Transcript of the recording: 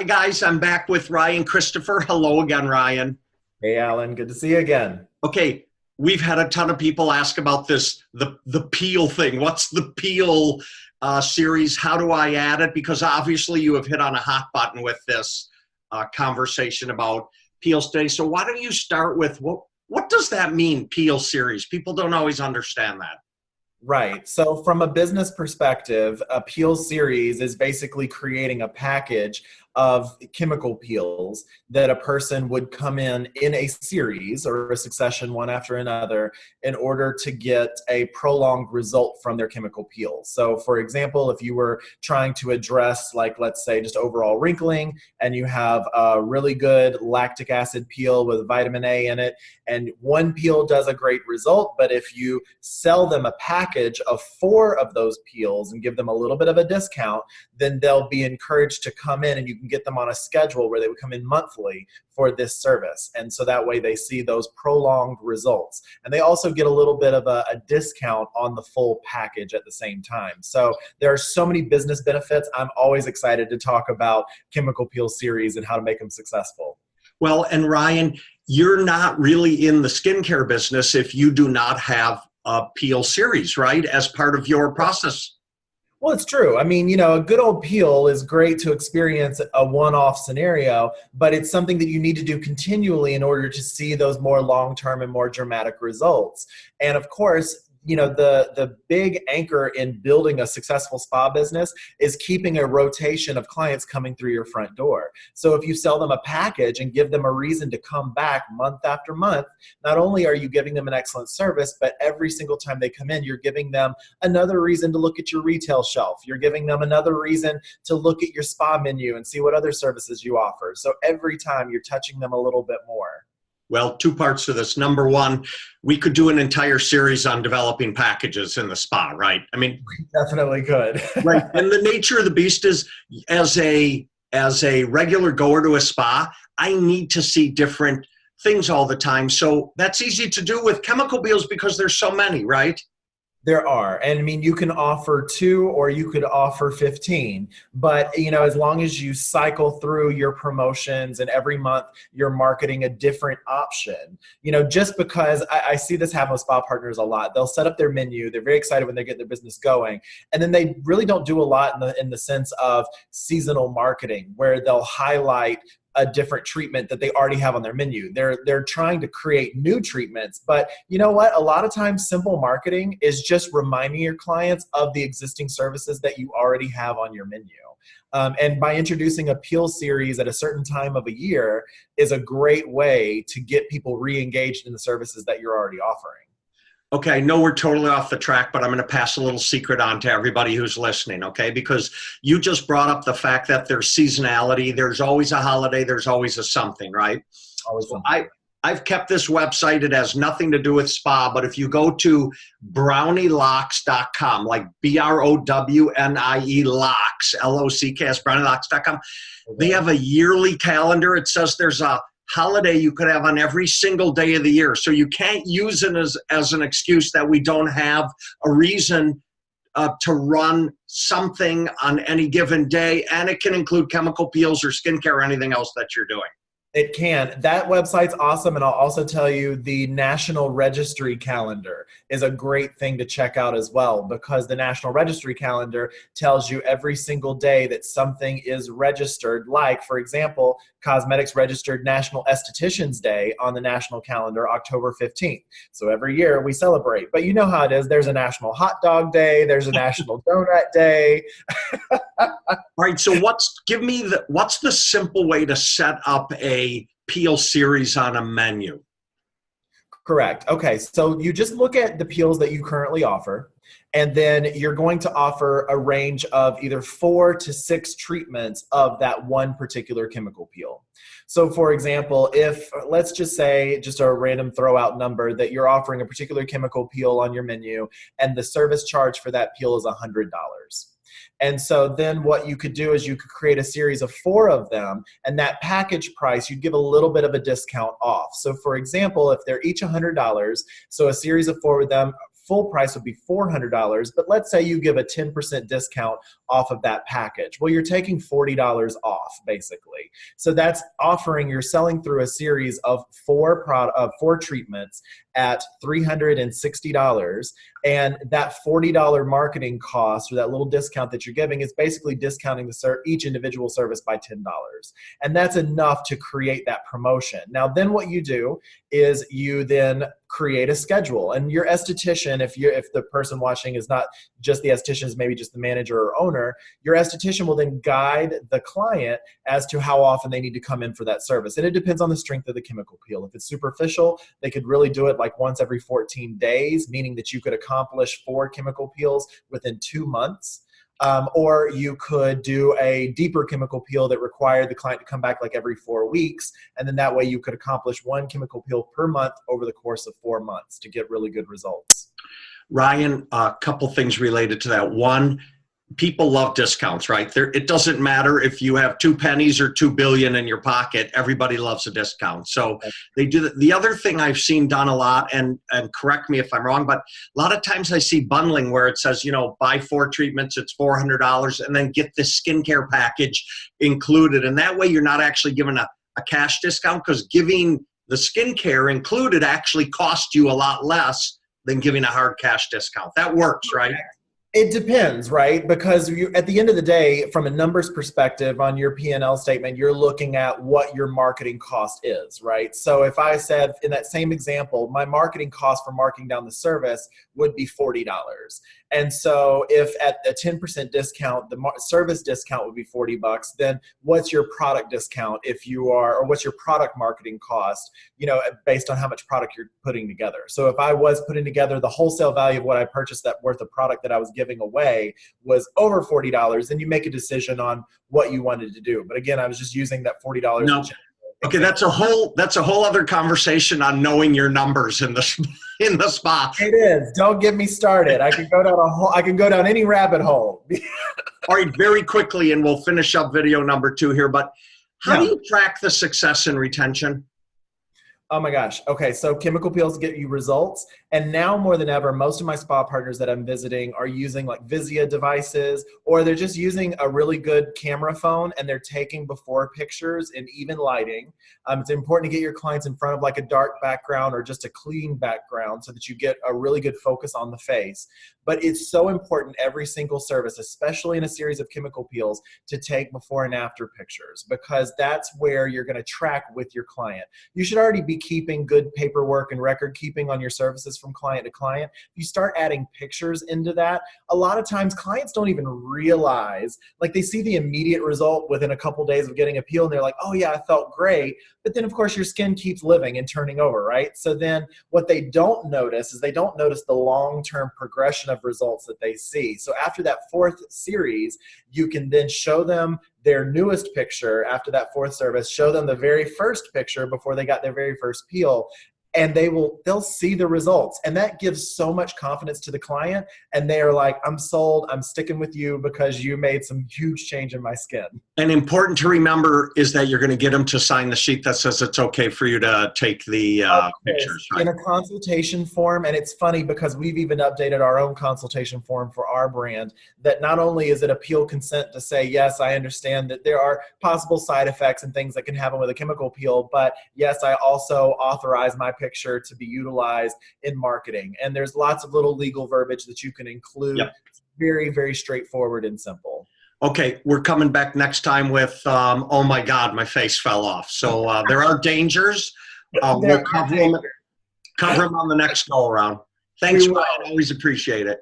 Hi guys, I'm back with Ryan Christopher. Hello again, Ryan. Hey, Alan, good to see you again. Okay, we've had a ton of people ask about this, the peel thing. What's the peel series? How do I add it? Because obviously you have hit on a hot button with this conversation about peels today. So why don't you start with what does that mean, peel series? People don't always understand that. Right. So, from a business perspective, a peel series is basically creating a package of chemical peels that a person would come in a series or a succession, one after another, in order to get a prolonged result from their chemical peel. So, for example, if you were trying to address, like, let's say, just overall wrinkling, and you have a really good lactic acid peel with vitamin A in it, and one peel does a great result, but if you sell them a package of 4 of those peels and give them a little bit of a discount, then they'll be encouraged to come in, and you can get them on a schedule where they would come in monthly for this service. And so that way they see those prolonged results. And they also get a little bit of a discount on the full package at the same time. So there are so many business benefits. I'm always excited to talk about chemical peel series and how to make them successful. Well, and Ryan, you're not really in the skincare business if you do not have a peel series, right, as part of your process. Well, it's true. I mean, a good old peel is great to experience a one-off scenario, but it's something that you need to do continually in order to see those more long-term and more dramatic results. And of course, the big anchor in building a successful spa business is keeping a rotation of clients coming through your front door. So if you sell them a package and give them a reason to come back month after month, not only are you giving them an excellent service, but every single time they come in, you're giving them another reason to look at your retail shelf. You're giving them another reason to look at your spa menu and see what other services you offer. So every time you're touching them a little bit more. Well, two parts to this. Number one, we could do an entire series on developing packages in the spa, right? I mean, We definitely could. right. And the nature of the beast is, as a regular goer to a spa, I need to see different things all the time. So that's easy to do with chemical peels because there's so many, right? There are. And I mean, you can offer 2 or you could offer 15. But, as long as you cycle through your promotions and every month you're marketing a different option, just because I see this happen with spa partners a lot. They'll set up their menu. They're very excited when they get their business going. And then they really don't do a lot in the sense of seasonal marketing, where they'll highlight a different treatment that they already have on their menu. They're trying to create new treatments, but you know what? A lot of times simple marketing is just reminding your clients of the existing services that you already have on your menu. And by introducing a peel series at a certain time of a year is a great way to get people re-engaged in the services that you're already offering. Okay, I know we're totally off the track, but I'm going to pass a little secret on to everybody who's listening, okay? Because you just brought up the fact that there's seasonality, there's always a holiday, there's always a something, right? Always So something. I've kept this website. It has nothing to do with spa, but if you go to brownielocks.com, like BROWNIE locks, LOCKS, brownielocks.com, they have a yearly calendar. It says there's a holiday you could have on every single day of the year. So you can't use it as an excuse that we don't have a reason to run something on any given day. And it can include chemical peels or skincare or anything else that you're doing. It can. That website's awesome. And I'll also tell you the National Registry Calendar is a great thing to check out as well, because the National Registry Calendar tells you every single day that something is registered. Like, for example, Cosmedix registered National Estheticians Day on the national calendar, October 15th. So every year we celebrate. But you know how it is. There's a National Hot Dog Day. There's a National Donut Day. All right, so what's the simple way to set up a peel series on a menu? Correct. Okay, so you just look at the peels that you currently offer, and then you're going to offer a range of either 4 to 6 treatments of that one particular chemical peel. So for example, if let's just say, just a random throw out number, that you're offering a particular chemical peel on your menu and the service charge for that peel is $100. And so then what you could do is you could create a series of 4 of them, and that package price, you'd give a little bit of a discount off. So for example, if they're each $100, so a series of 4 of them full price would be $400, but let's say you give a 10% discount off of that package. Well, you're taking $40 off, basically. So that's offering, you're selling through a series of four treatments at $360, and that $40 marketing cost, or that little discount that you're giving, is basically discounting each individual service by $10. And that's enough to create that promotion. Now, then what you do is you then create a schedule, and your esthetician, if the person watching is not just the esthetician, is maybe just the manager or owner, your esthetician will then guide the client as to how often they need to come in for that service. And it depends on the strength of the chemical peel. If it's superficial, they could really do it like once every 14 days, meaning that you could accomplish 4 chemical peels within 2 months. Or you could do a deeper chemical peel that required the client to come back like every 4 weeks. And then that way you could accomplish 1 chemical peel per month over the course of 4 months to get really good results. Ryan, a couple things related to that. One, people love discounts, right? It doesn't matter if you have 2 pennies or 2 billion in your pocket. Everybody loves a discount. So they do that. The other thing I've seen done a lot, and correct me if I'm wrong, but a lot of times I see bundling where it says, buy 4 treatments, it's $400, and then get this skincare package included. And that way you're not actually giving a cash discount, because giving the skincare included actually costs you a lot less than giving a hard cash discount. That works, right? It depends, right? Because at the end of the day, from a numbers perspective on your P&L statement, you're looking at what your marketing cost is, right? So if I said in that same example, my marketing cost for marking down the service would be $40. And so if at a 10% discount, the service discount would be $40, then what's your product discount or what's your product marketing cost, based on how much product you're putting together. So if I was putting together the wholesale value of what I purchased, that worth of product that I was giving away was over $40, then you make a decision on what you wanted to do. But again, I was just using that $40. No. Okay, that's a whole other conversation on knowing your numbers in the spa. It is. Don't get me started. I can go down any rabbit hole. All right, very quickly, and we'll finish up video number 2 here. But how do you track the success and retention? Oh my gosh. Okay, so chemical peels get you results. And now more than ever, most of my spa partners that I'm visiting are using like Vizia devices, or they're just using a really good camera phone and they're taking before pictures in even lighting. It's important to get your clients in front of like a dark background or just a clean background so that you get a really good focus on the face. But it's so important every single service, especially in a series of chemical peels, to take before and after pictures, because that's where you're going to track with your client. You should already be keeping good paperwork and record keeping on your services from client to client. If you start adding pictures into that, a lot of times clients don't even realize, like they see the immediate result within a couple days of getting a peel and they're like, oh yeah, I felt great. But then of course your skin keeps living and turning over, right? So then what they don't notice is they don't notice the long-term progression of results that they see. So after that 4th series, you can then show them their newest picture after that 4th service, show them the very first picture before they got their very first peel, and they'll see the results. And that gives so much confidence to the client. And they are like, I'm sold, I'm sticking with you because you made some huge change in my skin. And important to remember is that you're going to get them to sign the sheet that says it's okay for you to take the pictures, right? In a consultation form. And it's funny because we've even updated our own consultation form for our brand, that not only is it appeal consent to say, yes, I understand that there are possible side effects and things that can happen with a chemical peel, but yes, I also authorize my picture to be utilized in marketing. And there's lots of little legal verbiage that you can include. Yep. It's very, very straightforward and simple. Okay, we're coming back next time with, oh my God, my face fell off. So there are dangers. We'll cover them on the next go around. Thanks, Ryan. Always appreciate it.